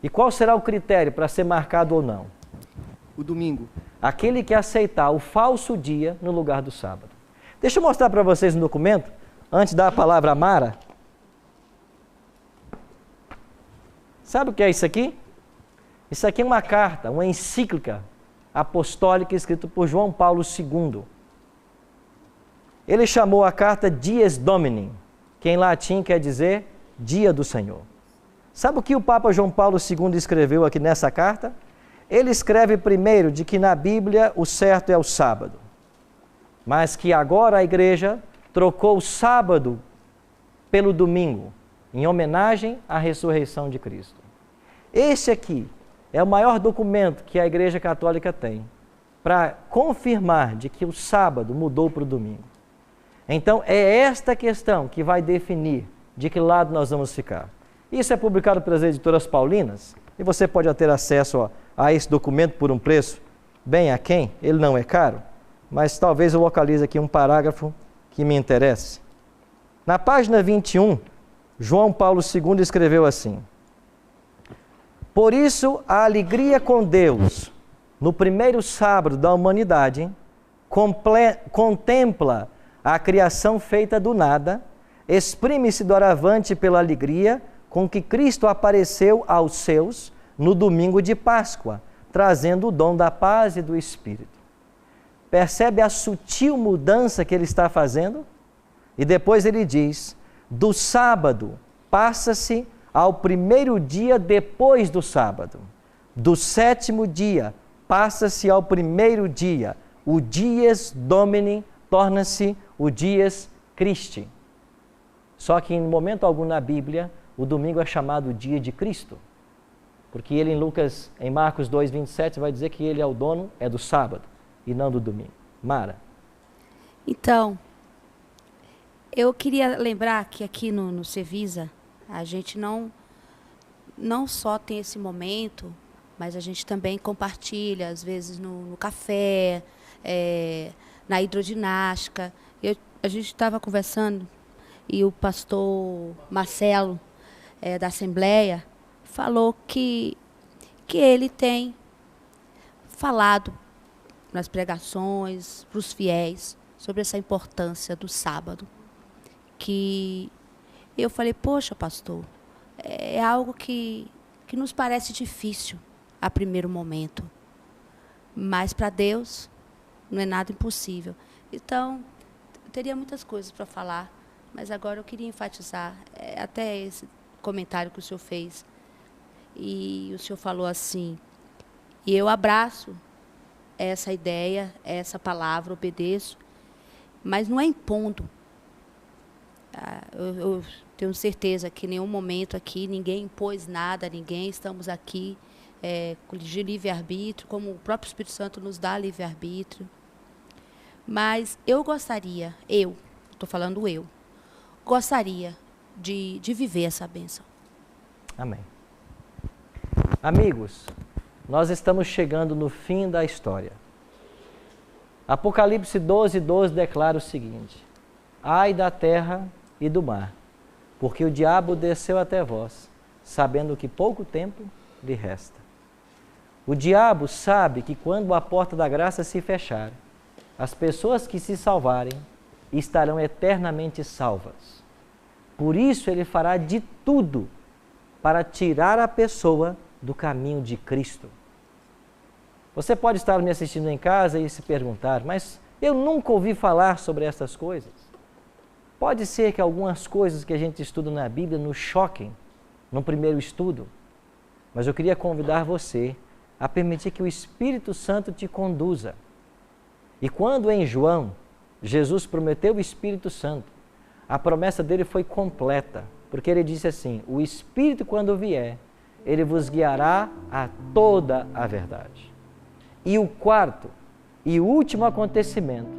E qual será o critério para ser marcado ou não? O domingo. Aquele que aceitar o falso dia no lugar do sábado. Deixa eu mostrar para vocês um documento, antes de dar a palavra a Mara. Sabe o que é isso aqui? Isso aqui é uma carta, uma encíclica apostólica escrita por João Paulo II. Ele chamou a carta Dies Domini, que em latim quer dizer Dia do Senhor. Sabe o que o Papa João Paulo II escreveu aqui nessa carta? Ele escreve primeiro de que na Bíblia o certo é o sábado, mas que agora a igreja trocou o sábado pelo domingo, em homenagem à ressurreição de Cristo. Esse aqui é o maior documento que a Igreja Católica tem para confirmar de que o sábado mudou para o domingo. Então, é esta questão que vai definir de que lado nós vamos ficar. Isso é publicado pelas editoras paulinas e você pode ter acesso a esse documento por um preço bem aquém. Ele não é caro, mas talvez eu localize aqui um parágrafo que me interesse. Na página 21, João Paulo II escreveu assim: por isso, a alegria com Deus, no primeiro sábado da humanidade, contempla a criação feita do nada, exprime-se doravante pela alegria com que Cristo apareceu aos seus no domingo de Páscoa, trazendo o dom da paz e do Espírito. Percebe a sutil mudança que ele está fazendo? E depois ele diz, do sábado passa-se ao primeiro dia depois do sábado. Do sétimo dia passa-se ao primeiro dia. O dies Domini torna-se o dies Christi. Só que em momento algum na Bíblia, o domingo é chamado dia de Cristo. Porque ele em Marcos 2:27 vai dizer que ele é o dono, é do sábado e não do domingo. Mara. Então, eu queria lembrar que aqui no Cevisa, a gente não só tem esse momento, mas a gente também compartilha, às vezes no café, na hidroginástica. A gente estava conversando e o pastor Marcelo, da Assembleia, falou que ele tem falado nas pregações para os fiéis sobre essa importância do sábado. Que eu falei, poxa, pastor, é algo que nos parece difícil a primeiro momento, mas para Deus não é nada impossível. Então, eu teria muitas coisas para falar, mas agora eu queria enfatizar até esse comentário que o senhor fez. E o senhor falou assim, e eu abraço essa ideia, essa palavra, obedeço, mas não é impondo. Eu tenho certeza que em nenhum momento aqui ninguém impôs nada a ninguém, estamos aqui de livre-arbítrio, como o próprio Espírito Santo nos dá livre-arbítrio. Mas eu gostaria, gostaria de viver essa bênção. Amém. Amigos, nós estamos chegando no fim da história. Apocalipse 12:12 declara o seguinte: ai da terra e do mar, porque o diabo desceu até vós, sabendo que pouco tempo lhe resta. O diabo sabe que quando a porta da graça se fechar, as pessoas que se salvarem estarão eternamente salvas. Por isso ele fará de tudo para tirar a pessoa do caminho de Cristo. Você pode estar me assistindo em casa e se perguntar, mas eu nunca ouvi falar sobre essas coisas. Pode ser que algumas coisas que a gente estuda na Bíblia nos choquem no primeiro estudo, mas eu queria convidar você a permitir que o Espírito Santo te conduza. E quando em João, Jesus prometeu o Espírito Santo, a promessa dele foi completa, porque ele disse assim, o Espírito quando vier, ele vos guiará a toda a verdade. E o quarto e último acontecimento,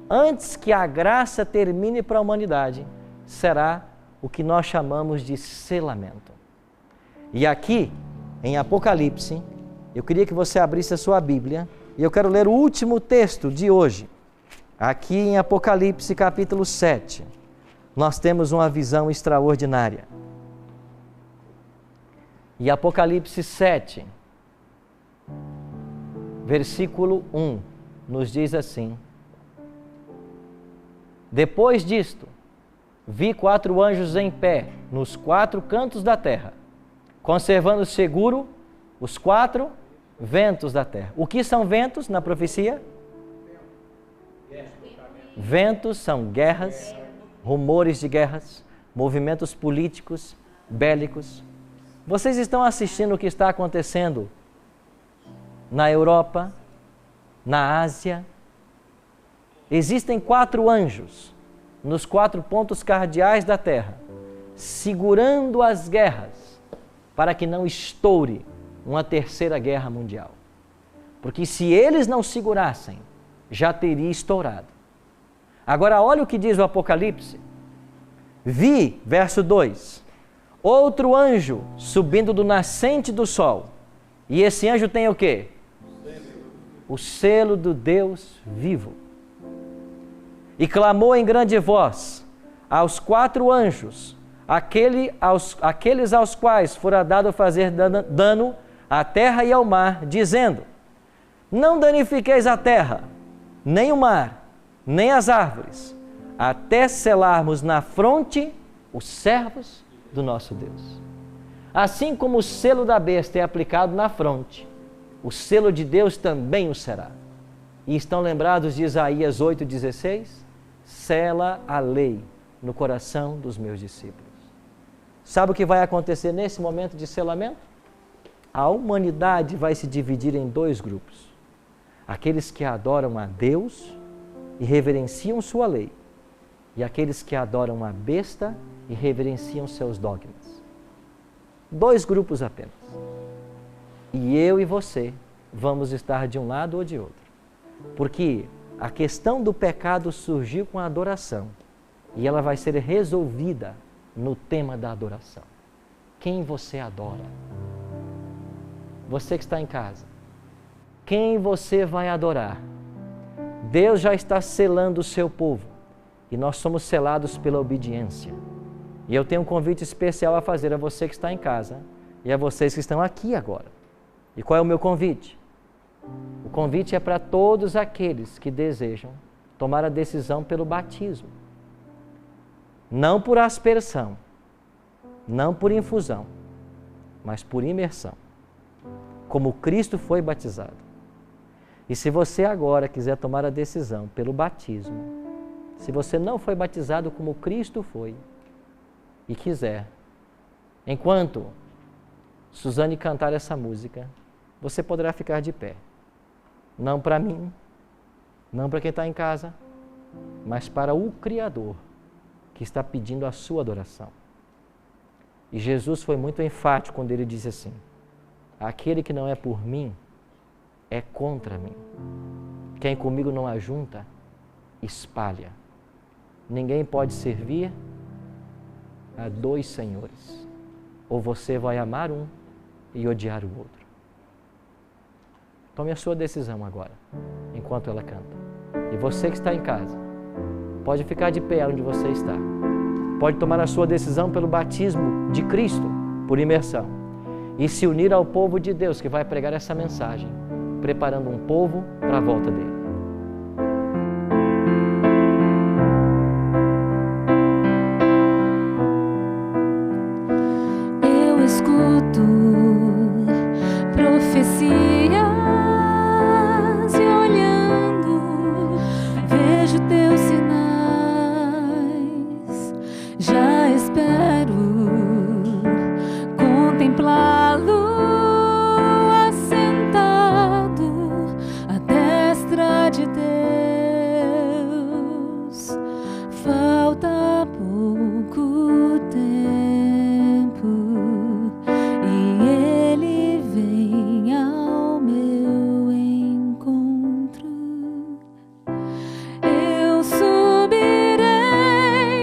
antes que a graça termine para a humanidade, será o que nós chamamos de selamento. E aqui, em Apocalipse, eu queria que você abrisse a sua Bíblia e eu quero ler o último texto de hoje. Aqui em Apocalipse capítulo 7, nós temos uma visão extraordinária. E Apocalipse 7, versículo 1, nos diz assim: depois disto, vi 4 anjos em pé nos 4 cantos da terra, conservando seguro os 4 ventos da terra. O que são ventos na profecia? Ventos são guerras, rumores de guerras, movimentos políticos, bélicos. Vocês estão assistindo o que está acontecendo na Europa, na Ásia? Existem 4 anjos nos 4 pontos cardeais da terra, segurando as guerras para que não estoure uma terceira guerra mundial. Porque se eles não segurassem, já teria estourado. Agora olha o que diz o Apocalipse. Vi, verso 2, outro anjo subindo do nascente do sol. E esse anjo tem o quê? O selo do Deus vivo. E clamou em grande voz aos 4 anjos, aqueles aos quais fora dado fazer dano à terra e ao mar, dizendo: não danifiqueis a terra, nem o mar, nem as árvores, até selarmos na fronte os servos do nosso Deus. Assim como o selo da besta é aplicado na fronte, o selo de Deus também o será. E estão lembrados de Isaías 8,16? Sela a lei no coração dos meus discípulos. Sabe o que vai acontecer nesse momento de selamento? A humanidade vai se dividir em 2 grupos. Aqueles que adoram a Deus e reverenciam sua lei, e aqueles que adoram a besta e reverenciam seus dogmas. 2 grupos apenas. E eu e você vamos estar de um lado ou de outro. Porque a questão do pecado surgiu com a adoração e ela vai ser resolvida no tema da adoração. Quem você adora? Você que está em casa. Quem você vai adorar? Deus já está selando o seu povo e nós somos selados pela obediência. E eu tenho um convite especial a fazer a você que está em casa e a vocês que estão aqui agora. E qual é o meu convite? O convite é para todos aqueles que desejam tomar a decisão pelo batismo. Não por aspersão, não por infusão, mas por imersão, como Cristo foi batizado. E se você agora quiser tomar a decisão pelo batismo, se você não foi batizado como Cristo foi e quiser, enquanto Suzane cantar essa música, você poderá ficar de pé. Não para mim, não para quem está em casa, mas para o Criador que está pedindo a sua adoração. E Jesus foi muito enfático quando ele disse assim: aquele que não é por mim, é contra mim. Quem comigo não ajunta, espalha. Ninguém pode servir a 2 senhores. Ou você vai amar um e odiar o outro. Tome a sua decisão agora, enquanto ela canta. E você que está em casa, pode ficar de pé onde você está. Pode tomar a sua decisão pelo batismo de Cristo, por imersão. E se unir ao povo de Deus que vai pregar essa mensagem, preparando um povo para a volta dele. Eu escuto profecias e olhando vejo teus sinais. Já espero contemplá-lo de Deus. Falta pouco tempo e Ele vem ao meu encontro. Eu subirei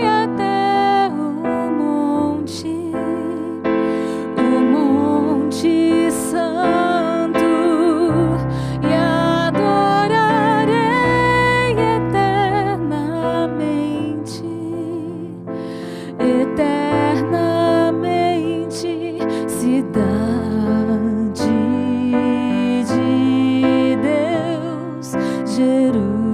até de Deus, Jerusalém.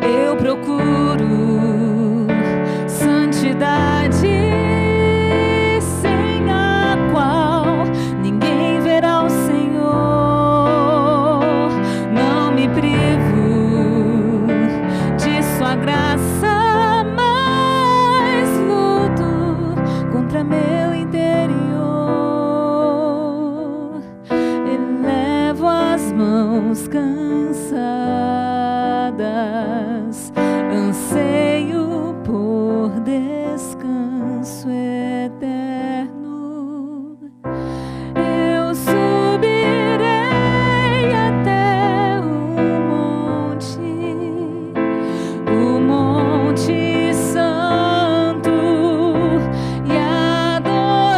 Eu procuro santidade, sem a qual ninguém verá o Senhor. Não me privo de sua graça, mas luto contra meu interior. Elevo as mãos cansadas, anseio por descanso eterno. Eu subirei até o Monte Santo, e adorarei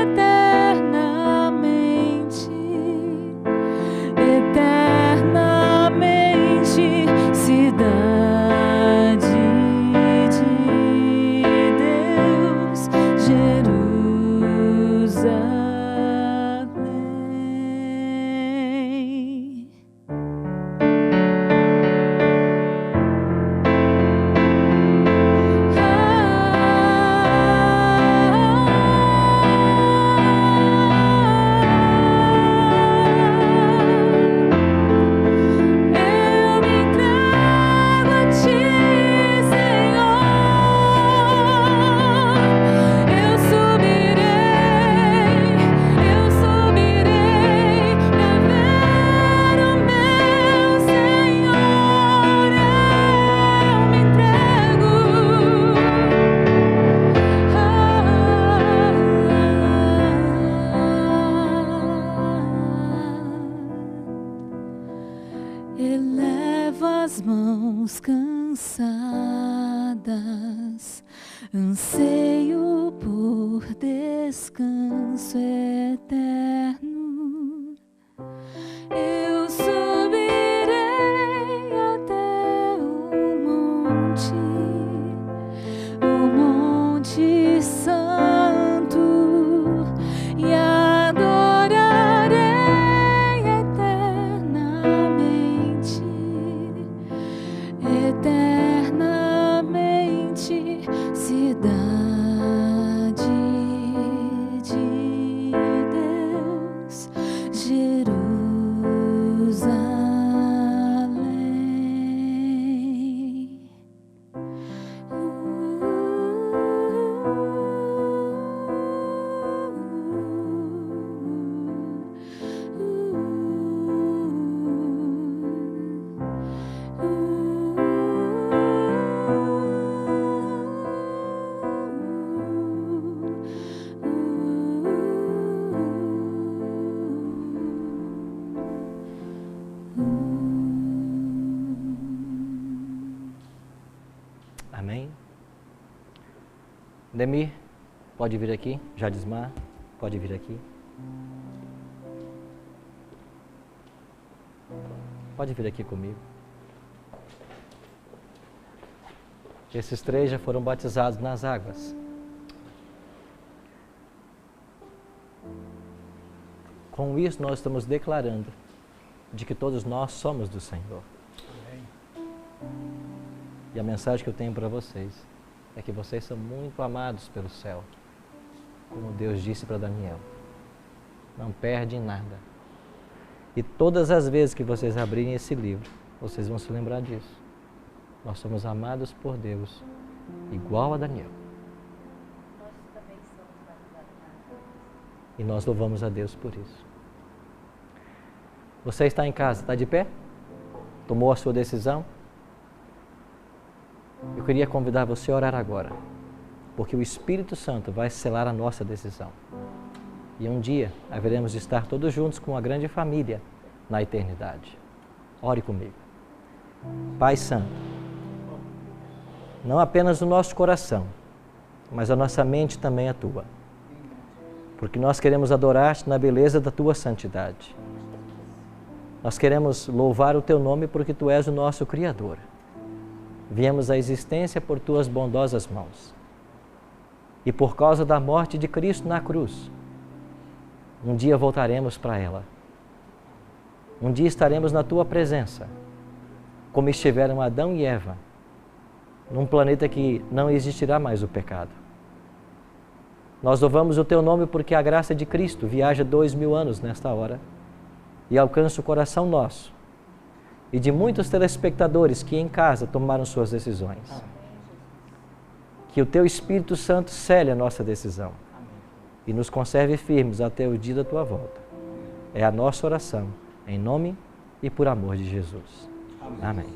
eternamente, cidade de Deus, Jerusalém. Elevo as mãos cansadas, anseio por descanso eterno. Eu subirei até o Monte Santo, e adorarei eternamente, cidade de Deus, Jerusalém. Amém? Demir, pode vir aqui. Jadismar, pode vir aqui. Pode vir aqui comigo. Esses três já foram batizados nas águas. Com isso, nós estamos declarando de que todos nós somos do Senhor. E a mensagem que eu tenho para vocês é que vocês são muito amados pelo céu, como Deus disse para Daniel. Não perdem nada. E todas as vezes que vocês abrirem esse livro, vocês vão se lembrar disso. Nós somos amados por Deus, igual a Daniel. Nós também somos batizados nas águas. E nós louvamos a Deus por isso. Você está em casa, está de pé? Tomou a sua decisão? Eu queria convidar você a orar agora, porque o Espírito Santo vai selar a nossa decisão. E um dia haveremos de estar todos juntos com uma grande família na eternidade. Ore comigo. Pai Santo, não apenas no nosso coração, mas a nossa mente também é tua. Porque nós queremos adorar-te na beleza da tua santidade. Nós queremos louvar o teu nome porque tu és o nosso Criador. Viemos à existência por tuas bondosas mãos. E por causa da morte de Cristo na cruz, um dia voltaremos para ela. Um dia estaremos na tua presença, como estiveram Adão e Eva, num planeta que não existirá mais o pecado. Nós louvamos o teu nome porque a graça de Cristo viaja 2000 anos nesta hora e alcança o coração nosso e de muitos telespectadores que em casa tomaram suas decisões. Que o teu Espírito Santo cele a nossa decisão e nos conserve firmes até o dia da tua volta. É a nossa oração, em nome e por amor de Jesus. Amém.